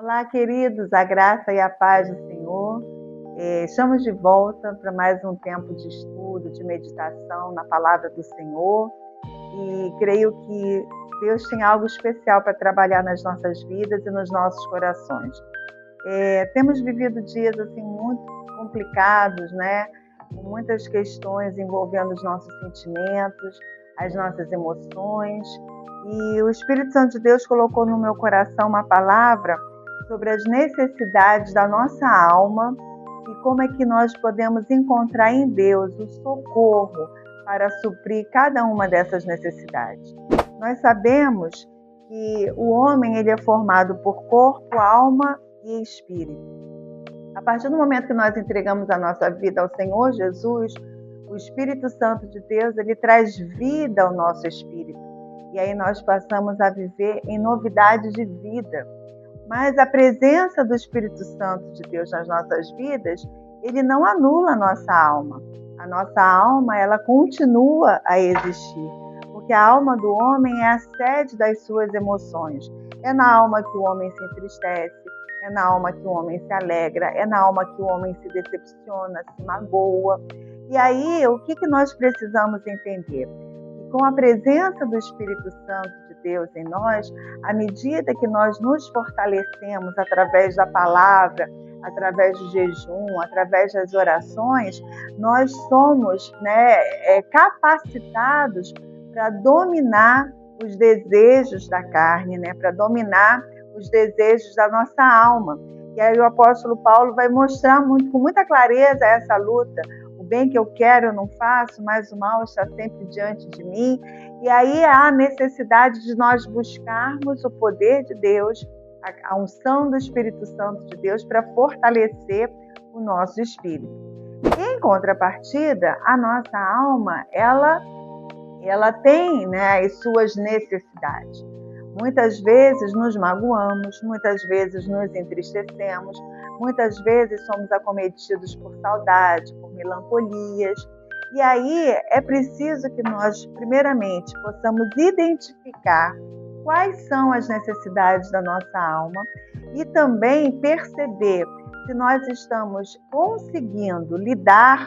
Olá, queridos, a graça e a paz do Senhor. Estamos de volta para mais um tempo de estudo, de meditação na palavra do Senhor e creio que Deus tem algo especial para trabalhar nas nossas vidas e nos nossos corações. Temos vivido dias assim muito complicados, né? Com muitas questões envolvendo os nossos sentimentos, as nossas emoções, e o Espírito Santo de Deus colocou no meu coração uma palavra sobre as necessidades da nossa alma e como é que nós podemos encontrar em Deus o socorro para suprir cada uma dessas necessidades. Nós sabemos que o homem ele é formado por corpo, alma e espírito. A partir do momento que nós entregamos a nossa vida ao Senhor Jesus, o Espírito Santo de Deus ele traz vida ao nosso espírito. E aí nós passamos a viver em novidades de vida. Mas a presença do Espírito Santo de Deus nas nossas vidas, ele não anula a nossa alma. A nossa alma, ela continua a existir, porque a alma do homem é a sede das suas emoções. É na alma que o homem se entristece, é na alma que o homem se alegra, é na alma que o homem se decepciona, se magoa. E aí, o que nós precisamos entender? Que com a presença do Espírito Santo de Deus em nós, à medida que nós nos fortalecemos através da palavra, através do jejum, através das orações, nós somos capacitados para dominar os desejos da carne, para dominar os desejos da nossa alma. E aí o apóstolo Paulo vai mostrar com muita clareza essa luta. O bem que eu quero eu não faço, mas o mal está sempre diante de mim. E aí há a necessidade de nós buscarmos o poder de Deus, a unção do Espírito Santo de Deus para fortalecer o nosso espírito. Em contrapartida, a nossa alma, ela tem as suas necessidades. Muitas vezes nos magoamos, muitas vezes nos entristecemos, muitas vezes somos acometidos por saudade, por melancolias. E aí é preciso que nós, primeiramente, possamos identificar quais são as necessidades da nossa alma e também perceber se nós estamos conseguindo lidar,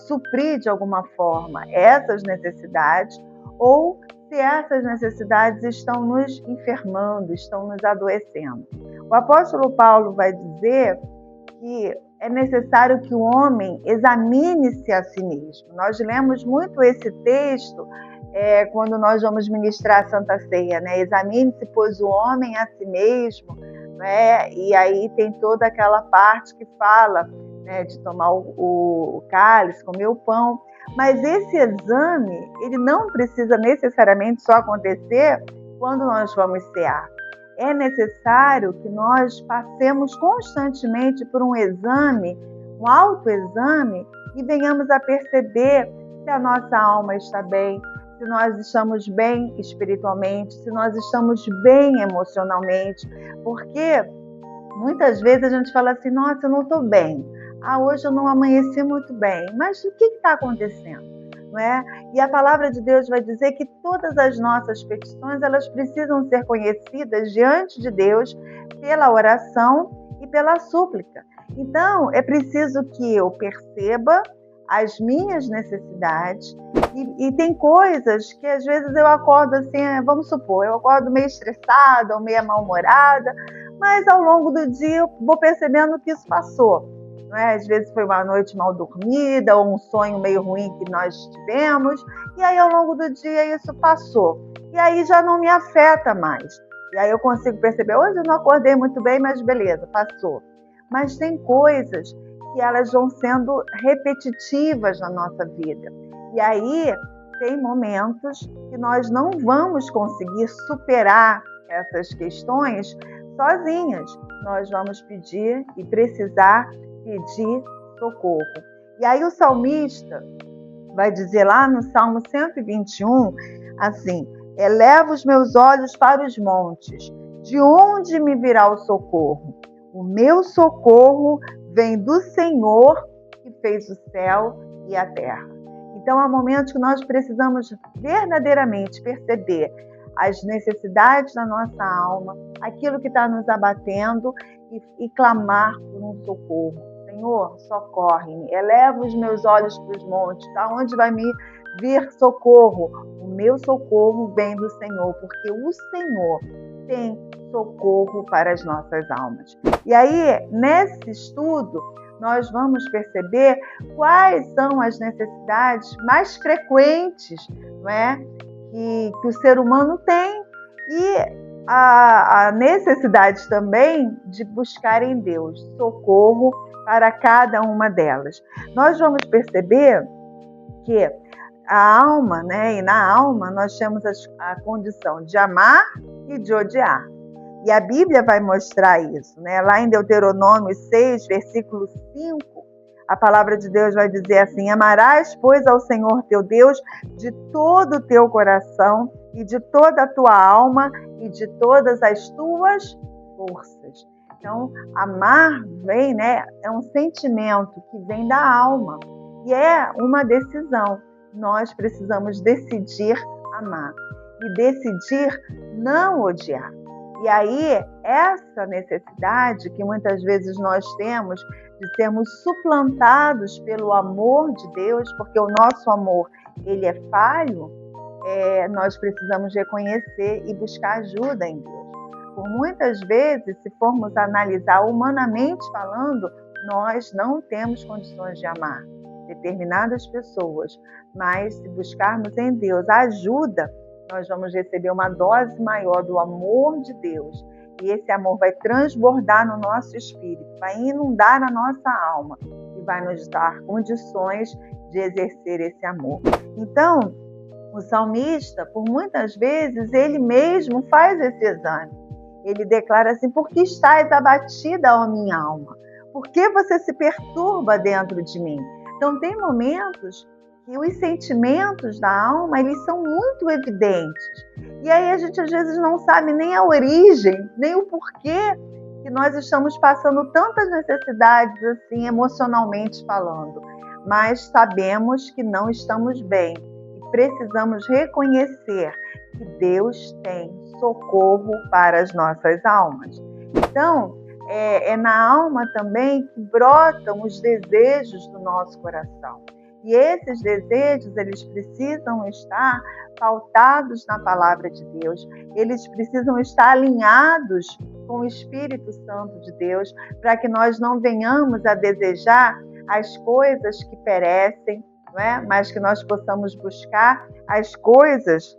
suprir de alguma forma essas necessidades ou se essas necessidades estão nos enfermando, estão nos adoecendo. O apóstolo Paulo vai dizer que é necessário que o homem examine-se a si mesmo. Nós lemos muito esse texto quando nós vamos ministrar a Santa Ceia, Examine-se, pois, o homem a si mesmo, E aí tem toda aquela parte que fala de tomar o cálice, comer o pão. Mas esse exame, ele não precisa necessariamente só acontecer quando nós vamos cear. É necessário que nós passemos constantemente por um exame, um autoexame, e venhamos a perceber se a nossa alma está bem, se nós estamos bem espiritualmente, se nós estamos bem emocionalmente. Porque muitas vezes a gente fala assim, nossa, eu não estou bem. Hoje eu não amanheci muito bem. Mas o que está acontecendo? Não é? E a palavra de Deus vai dizer que todas as nossas petições, elas precisam ser conhecidas diante de Deus pela oração e pela súplica. Então, é preciso que eu perceba as minhas necessidades e tem coisas que às vezes eu acordo assim, vamos supor, eu acordo meio estressada ou meio mal-humorada, mas ao longo do dia eu vou percebendo que isso passou. Às vezes foi uma noite mal dormida ou um sonho meio ruim que nós tivemos, e aí ao longo do dia isso passou. E aí já não me afeta mais. E aí eu consigo perceber, hoje eu não acordei muito bem, mas beleza, passou. Mas tem coisas que elas vão sendo repetitivas na nossa vida. E aí tem momentos que nós não vamos conseguir superar essas questões sozinhas. Nós vamos pedir e precisar pedir socorro. E aí o salmista vai dizer lá no Salmo 121, assim, eleva os meus olhos para os montes, de onde me virá o socorro? O meu socorro vem do Senhor que fez o céu e a terra. Então há momentos que nós precisamos verdadeiramente perceber as necessidades da nossa alma, aquilo que está nos abatendo e clamar por um socorro. Senhor, socorre-me, eleva os meus olhos para os montes, da onde vai me vir socorro? O meu socorro vem do Senhor, porque o Senhor tem socorro para as nossas almas. E aí, nesse estudo, nós vamos perceber quais são as necessidades mais frequentes, não é? que o ser humano tem, e a necessidade também de buscar em Deus socorro para cada uma delas. Nós vamos perceber que a alma, né, e na alma nós temos a condição de amar e de odiar. E a Bíblia vai mostrar isso, né? Lá em Deuteronômio 6, versículo 5, a palavra de Deus vai dizer assim: amarás, pois, ao Senhor teu Deus de todo o teu coração e de toda a tua alma e de todas as tuas forças. Então, amar vem, né? É um sentimento que vem da alma e é uma decisão. Nós precisamos decidir amar e decidir não odiar. E aí, essa necessidade que muitas vezes nós temos de sermos suplantados pelo amor de Deus, porque o nosso amor, ele é falho, nós precisamos reconhecer e buscar ajuda em Deus. Por muitas vezes, se formos analisar humanamente falando, nós não temos condições de amar determinadas pessoas, mas se buscarmos em Deus a ajuda, nós vamos receber uma dose maior do amor de Deus. E esse amor vai transbordar no nosso espírito, vai inundar a nossa alma e vai nos dar condições de exercer esse amor. Então, o salmista, por muitas vezes, ele mesmo faz esse exame. Ele declara assim: por que estás abatida, ó minha alma? Por que você se perturba dentro de mim? Então, tem momentos que os sentimentos da alma, eles são muito evidentes. E aí a gente às vezes não sabe nem a origem, nem o porquê que nós estamos passando tantas necessidades assim, emocionalmente falando. Mas sabemos que não estamos bem e precisamos reconhecer que Deus tem socorro para as nossas almas. Então, é na alma também que brotam os desejos do nosso coração. E esses desejos, eles precisam estar pautados na palavra de Deus, eles precisam estar alinhados com o Espírito Santo de Deus, para que nós não venhamos a desejar as coisas que perecem, não é? Mas que nós possamos buscar as coisas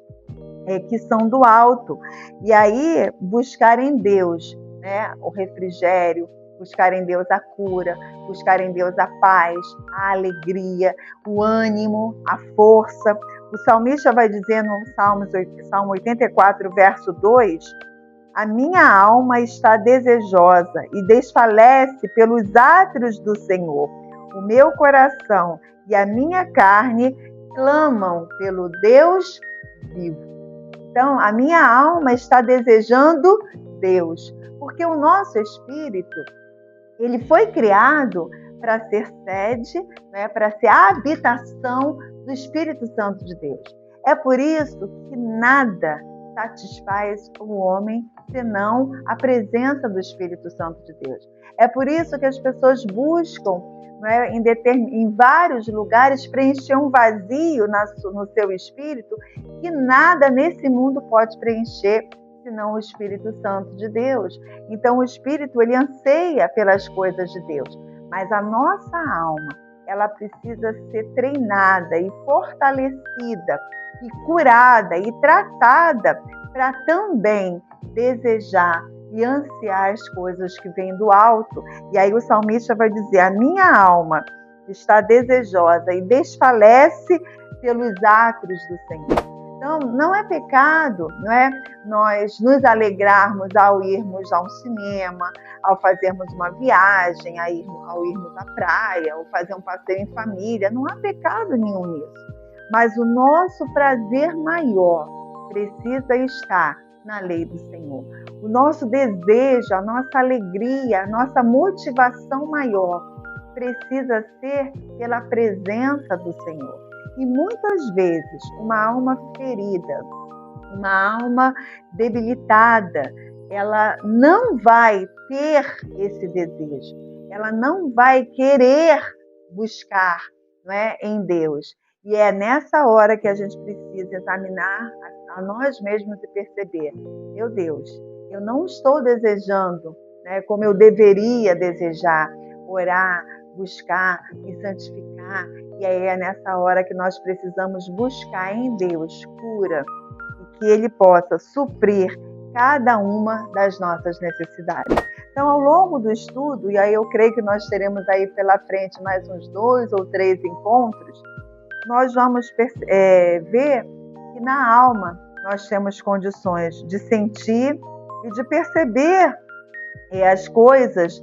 que são do alto. E aí, buscar em Deus, né, o refrigério, buscar em Deus a cura, buscar em Deus a paz, a alegria, o ânimo, a força. O salmista vai dizer no Salmo 84, verso 2, a minha alma está desejosa e desfalece pelos átrios do Senhor. O meu coração e a minha carne clamam pelo Deus vivo. Então, a minha alma está desejando Deus, porque o nosso espírito, ele foi criado para ser sede, né, para ser a habitação do Espírito Santo de Deus. É por isso que nada satisfaz o homem senão a presença do Espírito Santo de Deus. É por isso que as pessoas buscam, né, em vários lugares preencher um vazio no seu espírito que nada nesse mundo pode preencher, senão o Espírito Santo de Deus. Então o Espírito, ele anseia pelas coisas de Deus, mas a nossa alma, ela precisa ser treinada e fortalecida e curada e tratada para também desejar e ansiar as coisas que vêm do alto. E aí o salmista vai dizer, a minha alma está desejosa e desfalece pelos átrios do Senhor. Então, não é pecado, não é, nós nos alegrarmos ao irmos a um cinema, ao fazermos uma viagem, ao irmos à praia, ou fazer um passeio em família. Não há pecado nenhum nisso. Mas o nosso prazer maior precisa estar na lei do Senhor. O nosso desejo, a nossa alegria, a nossa motivação maior precisa ser pela presença do Senhor. E muitas vezes, uma alma ferida, Uma alma debilitada, ela não vai ter esse desejo, ela não vai querer buscar, não é, em Deus. E é nessa hora que a gente precisa examinar a nós mesmos e perceber: meu Deus, eu não estou desejando, né, como eu deveria desejar, orar, buscar, me santificar. E aí é nessa hora que nós precisamos buscar em Deus cura, e que Ele possa suprir cada uma das nossas necessidades. Então, ao longo do estudo, e aí eu creio que nós teremos aí pela frente mais uns 2 ou 3 encontros, nós vamos ver que na alma nós temos condições de sentir e de perceber as coisas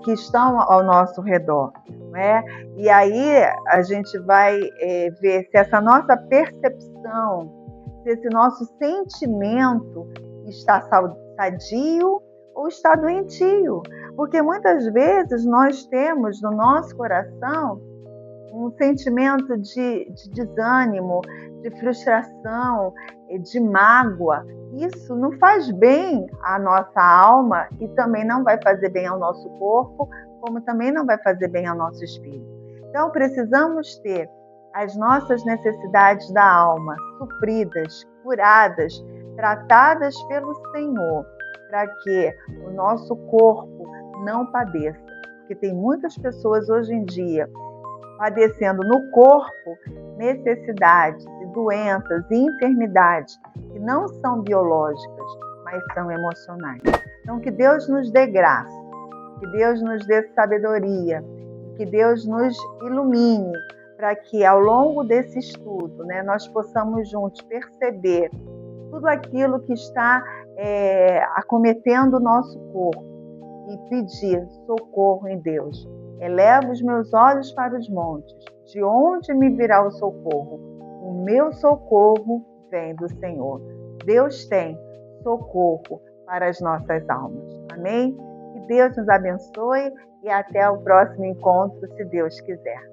que estão ao nosso redor, não é? E aí a gente vai ver se essa nossa percepção, se esse nosso sentimento está sadio ou está doentio. Porque muitas vezes nós temos no nosso coração um sentimento de desânimo, de frustração, de mágoa. Isso não faz bem à nossa alma e também não vai fazer bem ao nosso corpo, como também não vai fazer bem ao nosso espírito. Então, precisamos ter as nossas necessidades da alma supridas, curadas, tratadas pelo Senhor, para que o nosso corpo não padeça. Porque tem muitas pessoas hoje em dia padecendo no corpo necessidades e doenças e enfermidades que não são biológicas, mas são emocionais. Então, que Deus nos dê graça, que Deus nos dê sabedoria, que Deus nos ilumine, para que ao longo desse estudo, né, nós possamos juntos perceber tudo aquilo que está acometendo o nosso corpo e pedir socorro em Deus. Eleva os meus olhos para os montes, de onde me virá o socorro? O meu socorro vem do Senhor. Deus tem socorro para as nossas almas. Amém? Que Deus nos abençoe e até o próximo encontro, se Deus quiser.